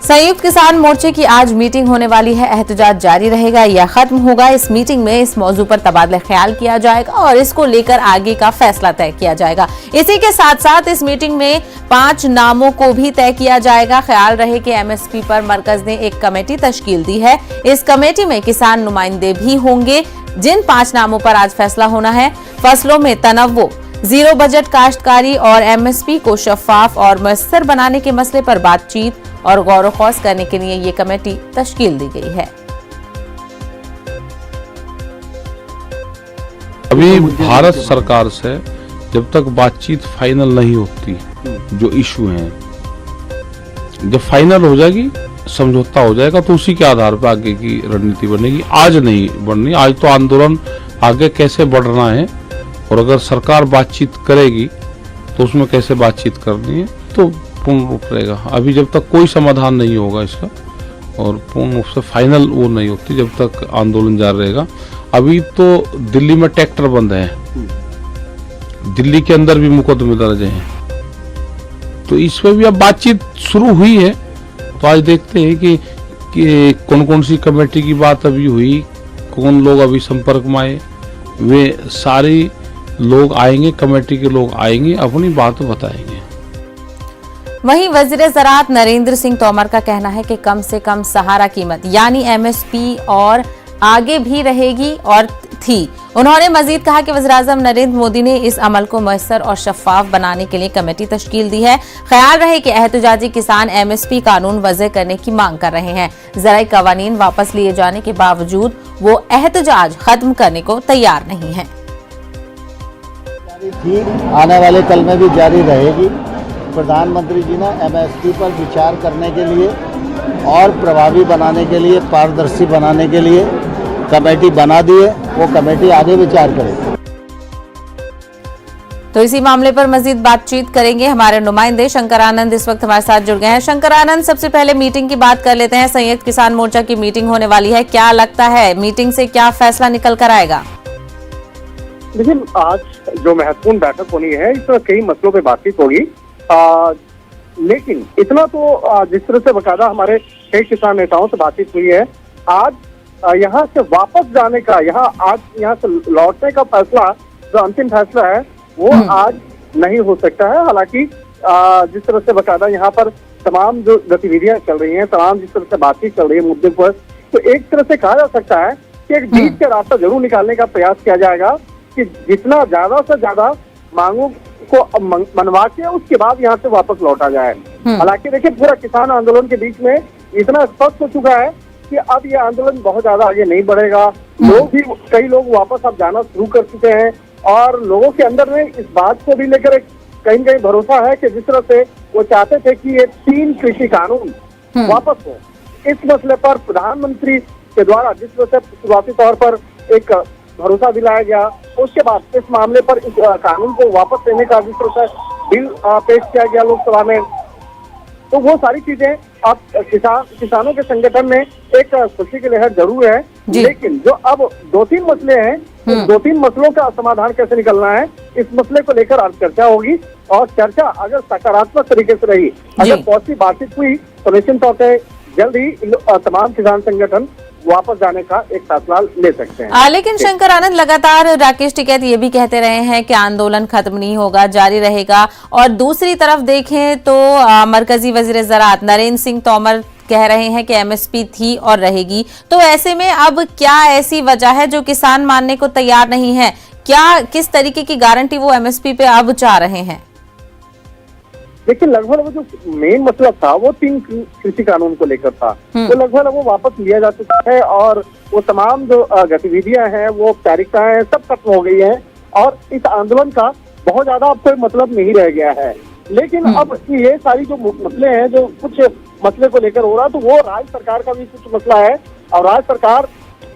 संयुक्त किसान मोर्चे की आज मीटिंग होने वाली है। एहतजाज जारी रहेगा या खत्म होगा? इस मीटिंग में इस मौजू पर तबादला ख्याल किया जाएगा और इसको लेकर आगे का फैसला तय किया जाएगा। इसी के साथ साथ इस मीटिंग में 5 नामों को भी तय किया जाएगा। ख्याल रहे कि एमएसपी पर मरकज ने एक कमेटी तश्कील दी है। इस कमेटी में किसान नुमाइंदे भी होंगे। जिन 5 नामों पर आज फैसला होना है, फसलों में तनव्वुर, जीरो बजट काश्तकारी और एमएसपी को शफाफ और मुयस्सर बनाने के मसले पर बातचीत और गौर खौस करने के लिए ये कमेटी तश्कील दी गई है। अभी भारत सरकार से जब तक बातचीत फाइनल नहीं होती, जो इशू हैं, जब फाइनल हो जाएगी, समझौता हो जाएगा, तो उसी के आधार पर आगे की रणनीति बनेगी। आज नहीं बढ़नी। आज तो आंदोलन आगे कैसे बढ़ना है और अगर सरकार बातचीत करेगी तो उसमें कैसे बातचीत करनी है, तो पूर्ण रूप रहेगा। अभी जब तक कोई समाधान नहीं होगा इसका और पूर्ण रूप से फाइनल वो नहीं होती, जब तक आंदोलन जारी रहेगा। अभी तो दिल्ली में ट्रैक्टर बंद है, दिल्ली के अंदर भी मुकदमे दर्ज हैं, तो इसमें भी अब बातचीत शुरू हुई है। तो आज देखते हैं कि कौन कौन सी कमेटी की बात अभी हुई, कौन लोग अभी संपर्क में आए। वे सारे लोग आएंगे, कमेटी के लोग आएंगे, अपनी बात बताएंगे। वहीं वजीर ज़राअत नरेंद्र सिंह तोमर का कहना है कि कम से कम सहारा कीमत यानी एमएसपी और आगे भी रहेगी और थी। उन्होंने मजीद कहा कि वज़ीर-ए-आज़म नरेंद्र मोदी ने इस अमल को मुयस्सर और शफाफ बनाने के लिए कमेटी तश्कील दी है। ख्याल रहे कि एहतजाजी किसान एमएसपी कानून वज़े करने की मांग कर रहे हैं। ज़राई कवानीन वापस लिए जाने के बावजूद वो एहतजाज खत्म करने को तैयार नहीं है। आने वाले कल में भी जारी रहेगी। प्रधानमंत्री जी ने एमएसपी पर विचार करने के लिए और प्रभावी बनाने के लिए, पारदर्शी बनाने के लिए कमेटी बना दी है। वो कमेटी आगे विचार करेगी। तो इसी मामले पर मजीद बातचीत करेंगे हमारे नुमाइंदे शंकर आनंद इस वक्त हमारे साथ जुड़ गए हैं। शंकर आनंद, सबसे पहले मीटिंग की बात कर लेते हैं। संयुक्त किसान मोर्चा की मीटिंग होने वाली है, क्या लगता है मीटिंग से क्या फैसला निकल कर आएगा? देखिए, आज जो महत्वपूर्ण बैठक होनी है, इसमें कई मसलों पे बातचीत होगी। लेकिन इतना तो जिस तरह से बकायदा हमारे कई किसान नेताओं से बातचीत हुई है, आज यहाँ से वापस जाने का, यहाँ से लौटने का फैसला, जो अंतिम फैसला है, वो आज नहीं हो सकता है। हालांकि जिस तरह से बकायदा यहाँ पर तमाम जो गतिविधियां चल रही हैं, तमाम जिस तरह से बातचीत चल रही है मुद्दे पर, तो एक तरह से कहा जा सकता है कि एक जीत का रास्ता जरूर निकालने का प्रयास किया जाएगा कि जितना ज्यादा से ज्यादा मांगों को मनवा के उसके बाद यहाँ से वापस लौटा जाए। हालांकि देखिए, पूरा किसान आंदोलन के बीच में इतना स्पष्ट हो चुका है कि अब ये आंदोलन बहुत ज्यादा आगे नहीं बढ़ेगा। कई लोग वापस अब जाना शुरू कर चुके हैं और लोगों के अंदर में इस बात को भी लेकर कहीं कहीं भरोसा है कि जिस तरह से वो चाहते थे कि ये 3 कृषि कानून वापस हो, इस मसले पर प्रधानमंत्री के द्वारा जिस तरह से शुरुआती तौर पर एक भरोसा दिलाया गया, उसके बाद इस मामले पर इस कानून को वापस लेने का जिस तरह से बिल पेश किया गया लोकसभा में, तो वो सारी चीजें अब किसानों के संगठन में एक खुशी की लहर जरूर है। लेकिन जो अब 2-3 मसले हैं, तो 2-3 मसलों का समाधान कैसे निकलना है, इस मसले को लेकर आज चर्चा होगी। और चर्चा अगर सकारात्मक तरीके से रही, अगर पॉजिटिव बातचीत हुई, तो निश्चित तौर पर जल्द ही तमाम किसान संगठन वापस जाने का एक फैसला ले सकते हैं। लेकिन शंकर आनंद, लगातार राकेश टिकैत ये भी कहते रहे हैं कि आंदोलन खत्म नहीं होगा, जारी रहेगा। और दूसरी तरफ देखें तो मरकजी वजीर ज़राअत नरेंद्र सिंह तोमर कह रहे हैं कि एमएसपी थी और रहेगी। तो ऐसे में अब क्या ऐसी वजह है जो किसान मानने को तैयार नहीं है? क्या किस तरीके की गारंटी वो एमएसपी पे अब चाह रहे हैं? लेकिन लगभग वो जो मेन मसला था वो 3 कृषि कानून को लेकर था, तो लगभग वो वापस लिया जा चुका है और वो तमाम जो गतिविधियां हैं, वो औपचारिकताएं हैं, सब खत्म हो गई हैं और इस आंदोलन का बहुत ज्यादा अब कोई मतलब नहीं रह गया है। लेकिन अब ये सारी जो मसले हैं, जो कुछ मसले को लेकर हो रहा, तो वो राज्य सरकार का भी कुछ मसला है और राज्य सरकार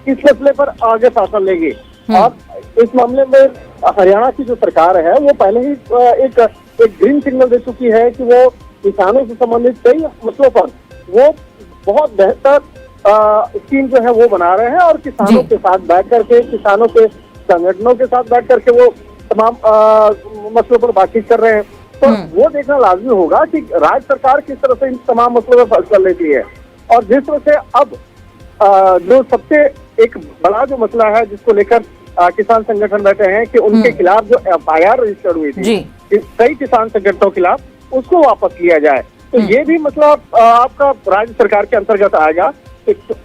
इस मसले पर आगे शासन लेगी। और इस मामले में हरियाणा की जो सरकार है, वो पहले ही एक ग्रीन सिग्नल दे चुकी है कि वो किसानों से संबंधित कई मसलों पर वो बहुत बेहतर स्कीम जो है वो बना रहे हैं और किसानों के साथ बैठ करके, किसानों के संगठनों के साथ बैठ करके वो तमाम मसलों पर बातचीत कर रहे हैं। तो वो देखना लाजमी होगा कि राज्य सरकार किस तरह से इन तमाम मसलों में फैसला लेती है। और जिस तरह से अब जो सबसे एक बड़ा जो मसला है जिसको लेकर किसान संगठन बैठे हैं कि उनके खिलाफ जो FIR रजिस्टर हुई थी कई किसान संगठनों के खिलाफ, उसको वापस लिया जाए। तो ये भी मसला आपका राज्य सरकार के अंतर्गत आएगा।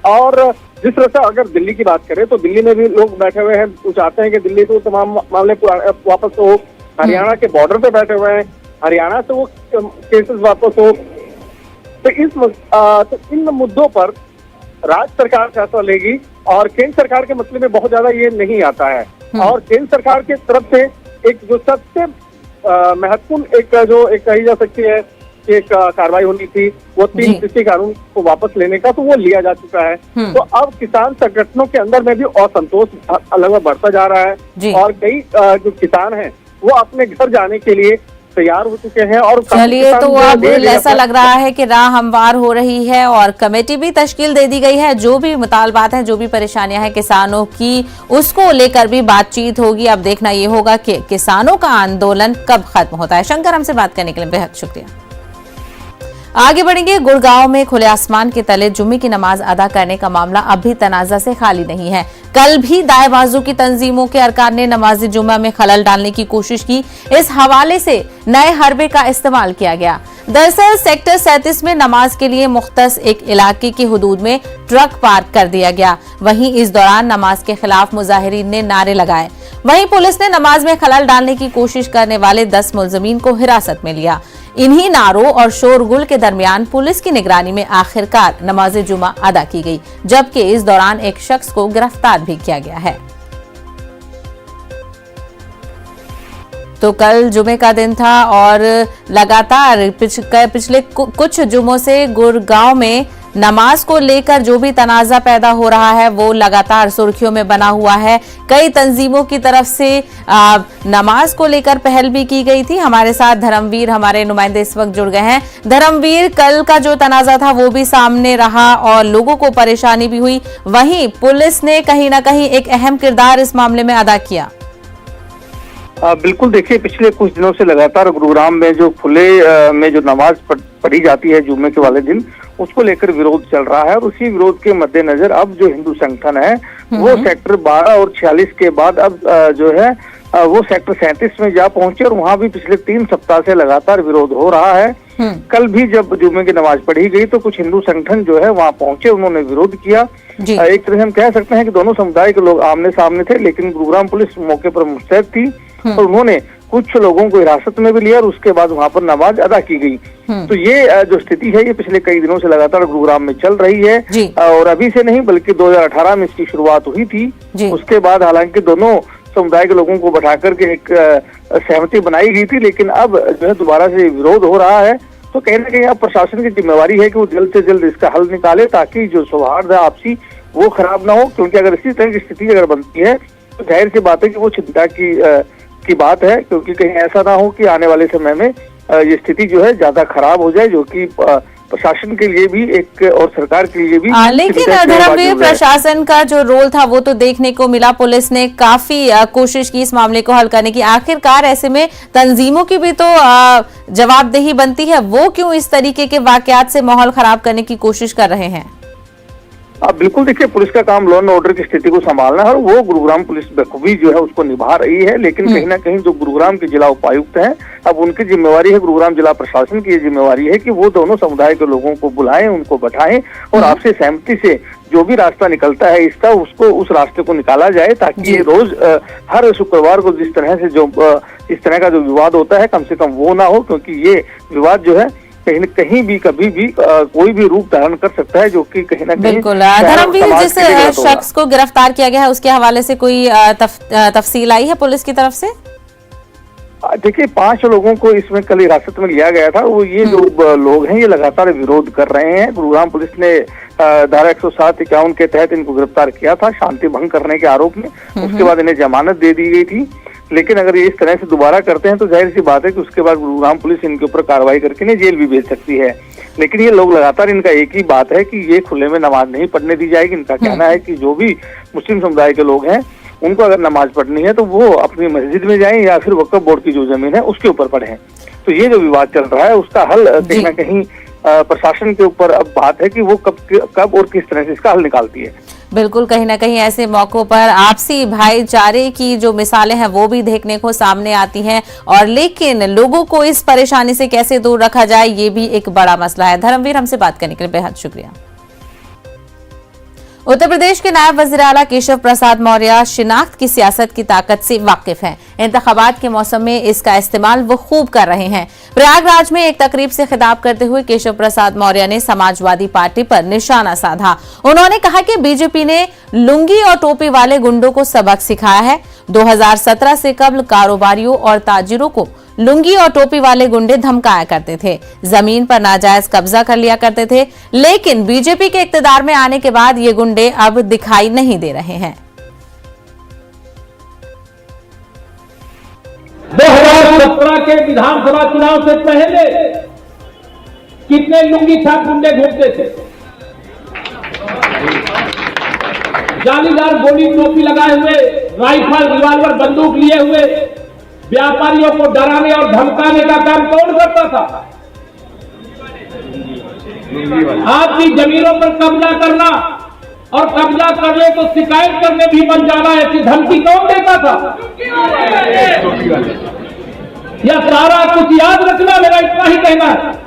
और जिस तरह से अगर दिल्ली की बात करें तो दिल्ली में भी लोग बैठे हुए हैं, वो चाहते हैं कि दिल्ली से वो तमाम मामले वापस हो। हरियाणा के बॉर्डर पे बैठे हुए हैं, हरियाणा से वो केसेस वापस हो। तो इन मुद्दों पर राज्य सरकार फैसला लेगी और केंद्र सरकार के मसले में बहुत ज्यादा ये नहीं आता है। और केंद्र सरकार की तरफ से एक जो सबसे महत्वपूर्ण एक कही जा सकती है कि एक कार्रवाई होनी थी, वो 3 कृषि कानून को वापस लेने का, तो वो लिया जा चुका है। तो अब किसान संगठनों के अंदर में भी असंतोष अलग बढ़ता जा रहा है और कई जो किसान हैं वो अपने घर जाने के लिए तैयार हो चुके हैं। और चलिए, तो अब ऐसा लग रहा है कि राह हमवार हो रही है और कमेटी भी तश्कील दे दी गई है। जो भी मुतालबात हैं, जो भी परेशानियां हैं किसानों की, उसको लेकर भी बातचीत होगी। अब देखना ये होगा कि किसानों का आंदोलन कब खत्म होता है। शंकर, हमसे बात करने के लिए बेहद शुक्रिया। आगे बढ़ेंगे। गुड़गांव में खुले आसमान के तले जुम्मे की नमाज अदा करने का मामला अब भी तनाजा से खाली नहीं है। कल भी दाएं बाजू की तंजीमों के अरकान ने नमाज जुम्मा में खलल डालने की कोशिश की। इस हवाले से नए हरबे का इस्तेमाल किया गया। दरअसल सेक्टर 37 में नमाज के लिए मुख्तस एक इलाके की हुदूद में ट्रक पार्क कर दिया गया। वहीं इस दौरान नमाज के खिलाफ मुजाहिरीन ने नारे लगाए। वहीं पुलिस ने नमाज में खलल डालने की कोशिश करने वाले 10 मुलजमीन को हिरासत में लिया। इन्हीं नारों और शोरगुल के दरमियान पुलिस की निगरानी में आखिरकार नमाज जुमा अदा की गई, जबकि इस दौरान एक शख्स को गिरफ्तार भी किया गया है। तो कल जुमे का दिन था और लगातार पिछले कुछ जुमों से गुड़गांव में नमाज को लेकर जो भी तनाजा पैदा हो रहा है वो लगातार सुर्खियों में बना हुआ है। कई तंजीमों की तरफ से नमाज को लेकर पहल भी की गई थी। हमारे साथ धर्मवीर, हमारे नुमाइंदे इस वक्त जुड़ गए हैं। धर्मवीर, कल का जो तनाजा था वो भी सामने रहा और लोगों को परेशानी भी हुई। वहीं पुलिस ने कहीं ना कहीं एक अहम किरदार इस मामले में अदा किया। बिल्कुल, देखिए पिछले कुछ दिनों से लगातार गुरुग्राम में जो खुले में जो नमाज पढ़ी जाती है जुम्मे के वाले दिन, उसको लेकर विरोध चल रहा है। और उसी विरोध के मद्देनजर अब जो हिंदू संगठन है वो सेक्टर 12 और 46 के बाद अब जो है वो सेक्टर 37 में जा पहुंचे और वहां भी पिछले 3 सप्ताह से लगातार विरोध हो रहा है। कल भी जब जुम्मे की नमाज पढ़ी गई तो कुछ हिंदू संगठन जो है वहां पहुंचे, उन्होंने विरोध किया। एक तरह से हम कह सकते हैं कि दोनों समुदाय के लोग आमने सामने थे, लेकिन गुरुग्राम पुलिस मौके पर मुस्तैद थी और उन्होंने कुछ लोगों को हिरासत में भी लिया और उसके बाद वहां पर नमाज अदा की गई। तो ये जो स्थिति है ये पिछले कई दिनों से लगातार गुरुग्राम में चल रही है और अभी से नहीं बल्कि 2018 में इसकी शुरुआत हुई थी। उसके बाद हालांकि दोनों समुदाय के लोगों को बैठा करके एक सहमति बनाई गई थी, लेकिन अब जो है दोबारा से विरोध हो रहा है। तो कहीं ना कहीं अब प्रशासन की जिम्मेवारी है कि वो जल्द से जल्द इसका हल निकाले ताकि जो सौहार्द है आपसी वो खराब ना हो, क्योंकि अगर इसी तरह की स्थिति अगर बनती है तो जाहिर सी बात है कि वो चिंता की बात है, क्योंकि कहीं ऐसा ना हो कि आने वाले समय में ये स्थिति जो है ज्यादा खराब हो जाए, जो कि प्रशासन के लिए भी एक और सरकार के लिए भी। लेकिन धर्मवीर, प्रशासन का जो रोल था वो तो देखने को मिला। पुलिस ने काफी कोशिश की इस मामले को हल करने की। आखिरकार ऐसे में तंजीमों की भी तो जवाबदेही बनती है। वो क्यों इस तरीके के वाकयात से माहौल खराब करने की कोशिश कर रहे हैं? बिल्कुल, देखिए पुलिस का काम लॉ एंड ऑर्डर की स्थिति को संभालना है और वो गुरुग्राम पुलिस बखूबी जो है उसको निभा रही है। लेकिन कहीं ना कहीं जो गुरुग्राम के जिला उपायुक्त हैं, अब उनकी जिम्मेवारी है, गुरुग्राम जिला प्रशासन की ये जिम्मेवारी है कि वो दोनों समुदाय के लोगों को बुलाएं, उनको बैठाएं और आपसे सहमति से जो भी रास्ता निकलता है इसका उसको उस रास्ते को निकाला जाए, ताकि ये रोज हर शुक्रवार को जिस तरह से जो इस तरह का जो विवाद होता है कम से कम वो ना हो, क्योंकि ये विवाद जो है कहीं न कहीं भी कभी भी कोई भी रूप धारण कर सकता है, जो कि कहीं ना कहीं। बिल्कुल। धर्मवीर, जिस शख्स को गिरफ्तार किया गया है उसके हवाले से कोई तफसील आई है पुलिस की तरफ से? देखिए 5 लोगों को इसमें कल हिरासत में लिया गया था। वो ये जो लोग हैं ये लगातार विरोध कर रहे हैं। गुरुग्राम पुलिस ने धारा 107-51 के तहत इनको गिरफ्तार किया था शांति भंग करने के आरोप में। उसके बाद इन्हें जमानत दे दी गई थी, लेकिन अगर ये इस तरह से दोबारा करते हैं तो जाहिर सी बात है कि उसके बाद गुरुग्राम पुलिस इनके ऊपर कार्रवाई करके इन्हें जेल भी भेज सकती है। लेकिन ये लोग लगातार, इनका एक ही बात है कि ये खुले में नमाज नहीं पढ़ने दी जाएगी। इनका कहना है कि जो भी मुस्लिम समुदाय के लोग हैं उनको अगर नमाज पढ़नी है तो वो अपनी मस्जिद में जाएं या फिर वक्फ बोर्ड की जो जमीन है उसके ऊपर पढ़ें। तो ये जो विवाद चल रहा है उसका हल कहीं ना कहीं प्रशासन के ऊपर अब बात है कि वो कब और किस तरह से इसका हल निकालती है। बिल्कुल, कहीं ना कहीं ऐसे मौकों पर आपसी भाईचारे की जो मिसालें हैं वो भी देखने को सामने आती हैं, और लेकिन लोगों को इस परेशानी से कैसे दूर रखा जाए ये भी एक बड़ा मसला है। धर्मवीर, हमसे बात करने के लिए बेहद शुक्रिया। उत्तर प्रदेश के नायब वज़ीर आला केशव प्रसाद मौर्य शिनाख्त की सियासत की ताकत से वाकिफ हैं। इंतखाबात के मौसम में इसका इस्तेमाल वो खूब कर रहे हैं। प्रयागराज में एक तकरीब से खिताब करते हुए केशव प्रसाद मौर्य ने समाजवादी पार्टी पर निशाना साधा। उन्होंने कहा कि बीजेपी ने लुंगी और टोपी वाले गुंडों को सबक सिखाया है। 2017 से कबल कारोबारियों और ताजिरों को लुंगी और टोपी वाले गुंडे धमकाया करते थे, जमीन पर नाजायज कब्जा कर लिया करते थे, लेकिन बीजेपी के इक्तदार में आने के बाद ये गुंडे अब दिखाई नहीं दे रहे हैं। 2017 के विधानसभा चुनाव से पहले कितने लुंगी छाप गुंडे घूमते थे, जालीदार गोली टोपी लगाए हुए, राइफल रिवाल्वर बंदूक लिए हुए व्यापारियों को डराने और धमकाने का काम कौन करता था? आपकी जमीनों पर कब्जा करना और कब्जा करने को शिकायत करने भी बन जाना, ऐसी धमकी कौन देता था? यह सारा कुछ याद रखना, मेरा इतना ही कहना है।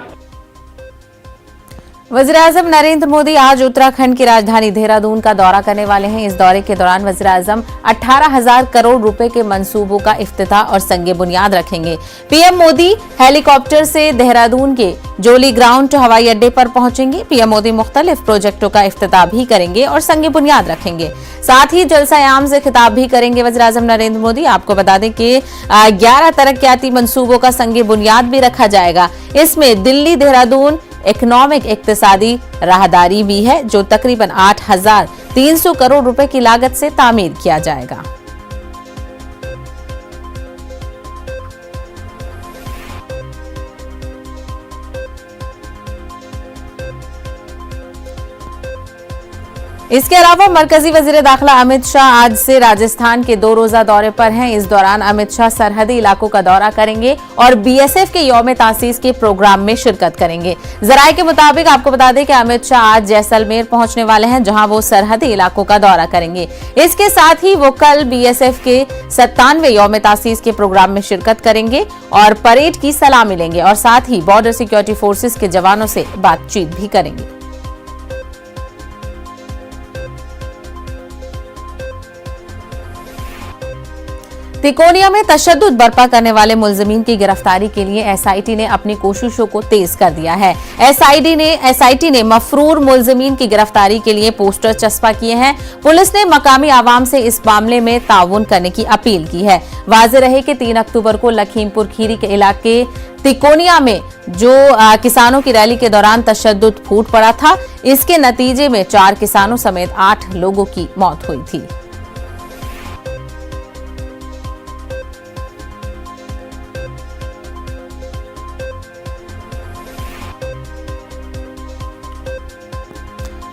वज़ीर-ए-आज़म नरेंद्र मोदी आज उत्तराखंड की राजधानी देहरादून का दौरा करने वाले हैं। इस दौरे के दौरान वज़ीर-ए-आज़म 18,000 करोड़ रुपए के मंसूबों का इफ्तिताह और संगे बुनियाद रखेंगे। पीएम मोदी हेलीकॉप्टर से देहरादून के जोली ग्राउंड हवाई अड्डे पर पहुंचेंगे। पीएम मोदी मुख्तलिफ प्रोजेक्टों का इफ्तिताह भी करेंगे और संगे बुनियाद रखेंगे। साथ ही जलसा-ए-आम से खिताब भी करेंगे वज़ीर-ए-आज़म नरेंद्र मोदी। आपको बता दें कि 11 तरक्याती मंसूबों का संगे बुनियाद भी रखा जाएगा। इसमें दिल्ली देहरादून इकोनॉमिक इक्तिसादी राहदारी भी है, जो तकरीबन 8,300 करोड़ रुपए की लागत से तामीर किया जाएगा। इसके अलावा मरकजी वजीर दाखिला अमित शाह आज से राजस्थान के 2 रोजा दौरे पर हैं। इस दौरान अमित शाह सरहदी इलाकों का दौरा करेंगे और बीएसएफ के यौम तासीस के प्रोग्राम में शिरकत करेंगे। जराये के मुताबिक आपको बता दें कि अमित शाह आज जैसलमेर पहुंचने वाले हैं, जहां वो सरहदी इलाकों का दौरा करेंगे। इसके साथ ही वो कल बीएसएफ के 97वें यौम तासीस के प्रोग्राम में शिरकत करेंगे और परेड की सलामी लेंगे और साथ ही बॉर्डर सिक्योरिटी फोर्सेस के जवानों से बातचीत भी करेंगे। तिकोनिया में तशद्दुद बर्पा करने वाले मुलजिमीन की गिरफ्तारी के लिए एसआईटी ने अपनी कोशिशों को तेज कर दिया है। एसआईटी ने मफरूर मुलजिमीन की गिरफ्तारी के लिए पोस्टर चस्पा किए हैं। पुलिस ने मकामी आवाम से इस मामले में ताउन करने की अपील की है। वाज़ेह रहे कि 3 अक्टूबर को लखीमपुर खीरी के इलाके तिकोनिया में जो किसानों की रैली के दौरान तशद्दुद फूट पड़ा था, इसके नतीजे में 4 किसानों समेत 8 लोगों की मौत हुई थी।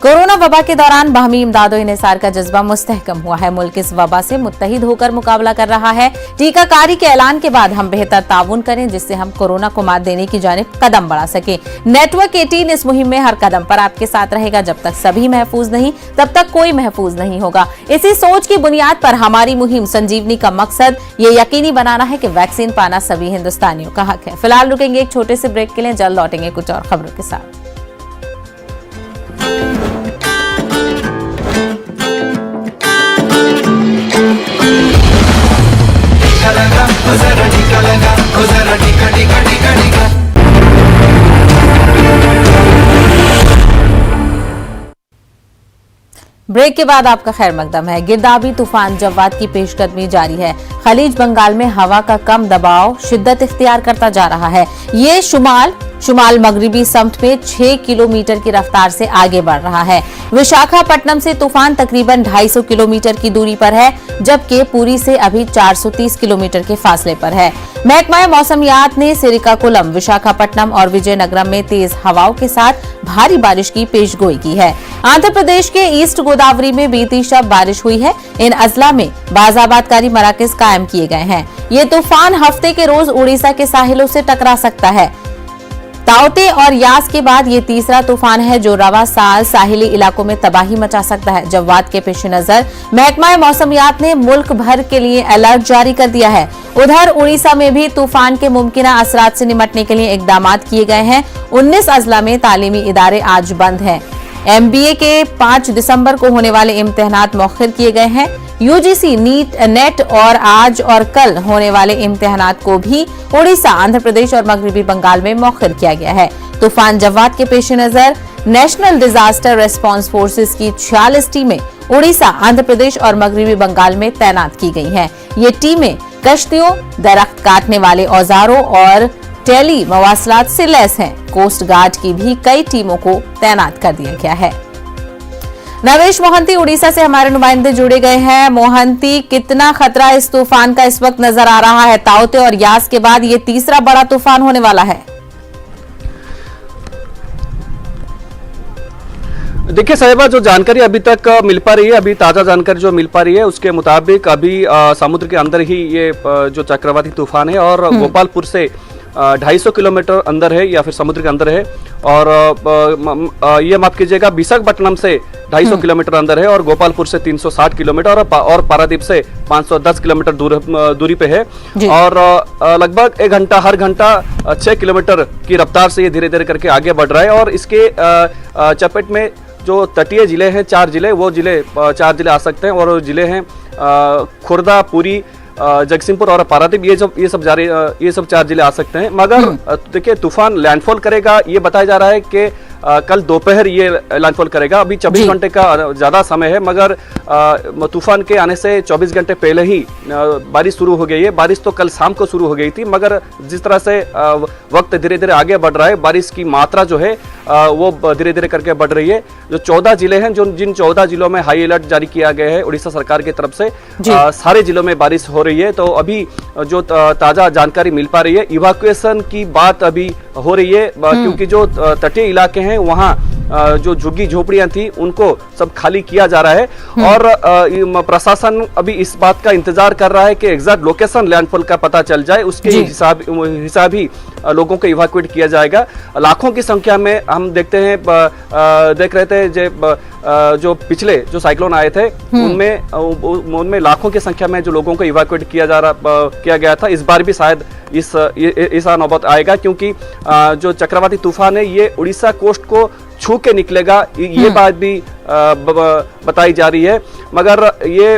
कोरोना वबा के दौरान बाहमी इमदाद और इन्हिसार का जज्बा मुस्तहकम हुआ है। मुल्क इस वबा से मुत्तहिद होकर मुकाबला कर रहा है। टीकाकारी के ऐलान के बाद हम बेहतर ताउन करें, जिससे हम कोरोना को मात देने की जानिब कदम बढ़ा सके। नेटवर्क 18 इस मुहिम में हर कदम पर आपके साथ रहेगा। जब तक सभी महफूज नहीं, तब तक कोई महफूज नहीं होगा। इसी सोच की बुनियाद पर हमारी मुहिम संजीवनी का मकसद ये यकीनी बनाना है कि वैक्सीन पाना सभी हिंदुस्तानियों का हक है। फिलहाल रुकेंगे एक छोटे से ब्रेक के लिए, जल्द लौटेंगे कुछ और खबरों के साथ। ब्रेक के बाद आपका खैर मकदम है। गिरदाबी तूफान जवाद की पेशकदमी जारी है। खलीज बंगाल में हवा का कम दबाव शिद्दत इख्तियार करता जा रहा है। ये शुमाल शुमाल मगरिबी समत में 6 किलोमीटर की रफ्तार से आगे बढ़ रहा है। विशाखापट्टनम से तूफान तकरीबन 250 किलोमीटर की दूरी पर है, जबकि पुरी से अभी 430 किलोमीटर के फासले पर है। महकमा मौसमियात ने श्रीकाकुलम, विशाखापट्टनम और विजयनगरम में तेज हवाओं के साथ भारी बारिश की पेशगोई की है। आंध्र प्रदेश के ईस्ट गोदावरी में बीती शब बारिश हुई है। इन अजला में बाजाबादकारी मराकज कायम किए गए हैं। ये तूफान हफ्ते के रोज उड़ीसा के साहिलों से टकरा सकता है। ताउते और यास के बाद ये तीसरा तूफान है जो रवा साल साहिली इलाकों में तबाही मचा सकता है। जवाद के पेश नजर महकमा मौसमियात ने मुल्क भर के लिए अलर्ट जारी कर दिया है। उधर उड़ीसा में भी तूफान के मुमकिन असरात से निपटने के लिए इकदाम किए गए हैं। 19 अजला में तालीमी इदारे आज बंद हैं। MBA के 5 दिसंबर को होने वाले इम्तिहानात मौखिर किए गए हैं। UGC, नीट, नेट और आज और कल होने वाले इम्तिहानात को भी उड़ीसा, आंध्र प्रदेश और मगरबी बंगाल में मौखिर किया गया है। तूफान जवाद के पेश नजर नेशनल डिजास्टर रेस्पॉन्स फोर्सेस की 46 टीमें उड़ीसा, आंध्र प्रदेश और मगरबी बंगाल में तैनात की गई हैं। ये टीमें कश्तियों, दरख्त काटने वाले औजारों और टेली मवासलात से लैस हैं। कोस्ट गार्ड की भी कई टीमों को तैनात कर दिया गया है। नवेश मोहंती उड़ीसा से हमारे नुमाइंदे जुड़े गए हैं। मोहंती, कितना खतरा इस तूफान का इस वक्त नजर आ रहा है? ताउते और यास के बाद ये तीसरा बड़ा तूफान होने वाला है। देखिए साहिबा, जो जानकारी अभी तक मिल पा रही है, अभी ताज़ा जानकारी जो मिल पा रही है उसके मुताबिक अभी समुद्र के अंदर ही ये जो चक्रवाती तूफान है और गोपालपुर से 250 किलोमीटर अंदर है या फिर समुद्र के अंदर है। और ये माफ कीजिएगा, विशाखापट्टनम से 250 किलोमीटर अंदर है और गोपालपुर से 360 किलोमीटर और पारादीप से 510 किलोमीटर दूरी पे है। और लगभग 1 घंटा, हर घंटा 6 किलोमीटर की रफ्तार से ये धीरे धीरे करके आगे बढ़ रहा है। और इसके चपेट में जो तटीय जिले हैं, 4 जिले, वो 4 जिले आ सकते हैं। और वो जिले हैं खुर्दा, पुरी, जगतसिंहपुर और पारादीप। ये सब 4 जिले आ सकते हैं। मगर देखिए, तूफान लैंडफॉल करेगा ये बताया जा रहा है कि कल दोपहर ये लैंडफॉल करेगा। अभी 24 घंटे का ज़्यादा समय है, मगर तूफान के आने से 24 घंटे पहले ही बारिश शुरू हो गई है। बारिश तो कल शाम को शुरू हो गई थी, मगर जिस तरह से वक्त धीरे धीरे आगे बढ़ रहा है, बारिश की मात्रा जो है वो धीरे धीरे करके बढ़ रही है। जो 14 जिले हैं, जिन 14 जिलों में हाई अलर्ट जारी किया गया है उड़ीसा सरकार की तरफ से, सारे जिलों में बारिश हो रही है। तो अभी जो ताज़ा जानकारी मिल पा रही है, इवाक्यूएशन की बात अभी हो रही है, क्योंकि जो तटीय इलाके हैं वहाँ जो झुग्गी झोपड़ियां थी उनको सब खाली किया जा रहा है। और प्रशासन अभी इस बात का इंतजार कर रहा है कि एग्जैक्ट लोकेशन लैंडफॉल का पता चल जाए, उसके हिसाब ही लोगों को इवैक्यूएट किया जाएगा। लाखों की संख्या में हम देख रहे थे जो पिछले जो साइक्लोन आए थे उनमें लाखों की संख्या में जो लोगों को इवैक्यूएट किया गया था। इस बार भी शायद इस नौबत आएगा, क्योंकि जो चक्रवाती तूफान है ये उड़ीसा कोस्ट को छू के निकलेगा, ये बात भी बताई जा रही है। मगर ये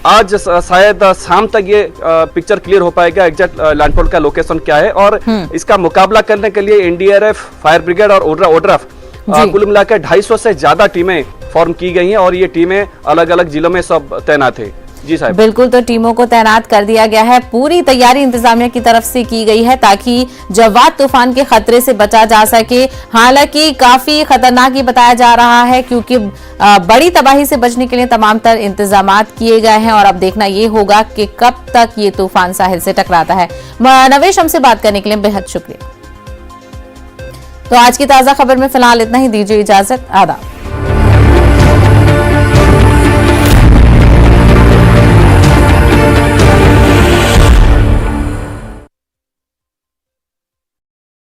आज शायद शाम तक ये पिक्चर क्लियर हो पाएगा एग्जैक्ट लैंडफॉल का लोकेशन क्या है। और इसका मुकाबला करने के लिए एनडीआरएफ, फायर ब्रिगेड और ओड्राफ कुल मिलाकर 250 से ज्यादा टीमें फॉर्म की गई हैं और ये टीमें अलग अलग जिलों में सब तैनात है। जी साहब, बिल्कुल, तो टीमों को तैनात कर दिया गया है। पूरी तैयारी इंतजामिया की तरफ से की गई है ताकि जवाद तूफान के खतरे से बचा जा सके। हालांकि काफी खतरनाक ही बताया जा रहा है, क्योंकि बड़ी तबाही से बचने के लिए तमाम तर इंतजामात किए गए हैं। और अब देखना ये होगा कि कब तक ये तूफान साहिल से टकराता है। नवेश, हमसे बात करने के लिए बेहद शुक्रिया। तो आज की ताजा खबर में फिलहाल इतना ही, दीजिए इजाजत, आदाब।